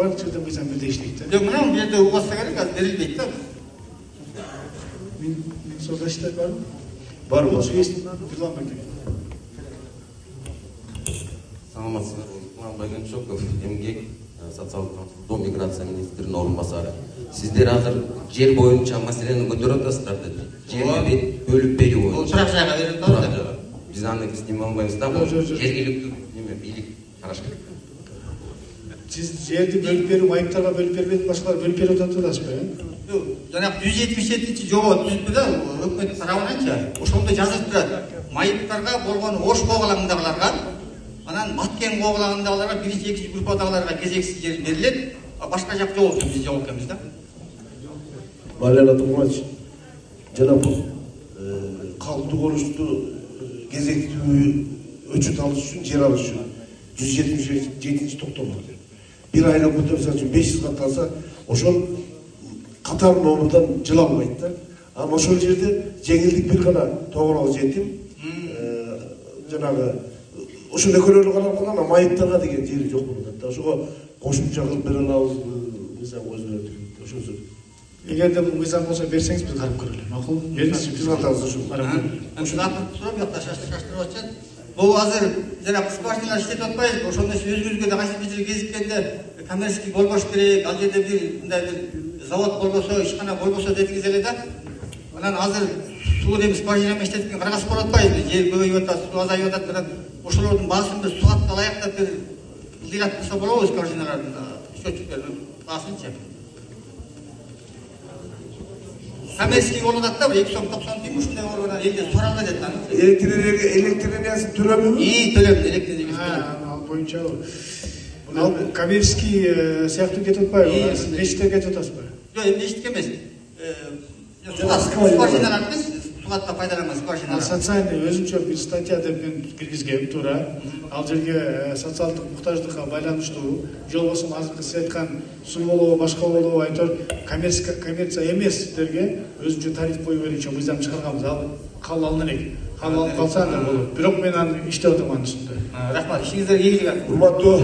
барлық жерде мыйзам бирдей иштейт да. Жок, мына бу жерде убаса керек, азыр берилбейт да. Мен создаштай барбы? Бар бар. Есть Берлан Бакен. Саламатсыздар. Берлан Байгеншоков, эмгек, социалдык камсыздоо миграция министринин орун басары. Сиздер азыр жер боюнча маселени көтөрүп атасыздар деди. Жерди бөлүп берүү боюнча. Турак жайга берип атабыз. Биз аны снимай албайбыз да. Жергиликтүү неме бийлик караш керек. Сиз жерди бөлүп берүү, айыптарга бөлүп бербейт, башкалар бөлүп берип атат атасызбы? Жанагы 177-чи жобо түзүлдү да, өкмөт тарабынан ошондо жазылып турат. Майыптарга болгон Ош коогалагындагыларга, анан Баткен коогалагындагыларга, биринчи, экинчи группадагыларга кезексиз жер берилет. Башка жак жок экен, биз жок экенбиз да. Марьяна Тумач, жана бул калдуу корушту кезектүү өчөт алыш үчүн, жер алыш үчүн 177-чи токтом бар. Бир айда көтөрсө 500 кат алса, ошол катар номерден жыл албайт да. Анан ошол жерде жеңилдик бир гана тоғырау жетим. Жанагы ошондой көрөлү карап калган, майыптарга деген жери жок болот да. Ошого кошумча кылып бере алабыз, мыйзам өзгөртүп. Ошонсу. Эгерде бул мыйзам болсо берсеңиз биз карап көрөлү. Макул? Бериңизчи, биз катабыз ошол. Ошону сурап жакта шаштырып атышат. Бул азыр жана скважиналар иштетип атпайбы? Ошондо өзүңүзгө да кайсы бир кезиккенде коммерческий болбош керек, ал жерде бир мындай бир завод болбосо, ишкана болбосо дедиңиз эле да. Анан азыр суу эми скважина менен иштеткен карагас болуп атпайбы? Жер көбөйүп атат, суу азайып атат. Анан ошолордун баасын бир суга ылайыктап бир ылдыйрат кылса болобу скважиналардын счетчиктерин баасынчы? Коммерческий болуп атат да, 2 сом 90 тиым ушундай болгон элде суралбай атат аны. Электр энергиясын төлөбүбү? Төлөп, электр энергиясын. Ал боюнча ал коммерческий сыяктуу кетип атпайбы? Мечитке кетип атасызбы? Жок, мечитке эмес. Скважиналар эмес, сугатта пайдаланган скважиналар. Социальный өзүнчө бир статья деп мен киргизгем, туура. Ал жерге социалдык муктаждыкка байланыштуу, же болбосо азыркы сиз айткан суу болобу, башка болобу, айтор коммерция эместерге өзүнчө тариф кою боюнча мыйзам чыгарганбыз. Ал кабыл алына элек. Кабыл алып калса анда болот. Бирок мен аны иштеп атам анын үстүндө. Рахмат, ишиңиздерге ийгилик. Урматтуу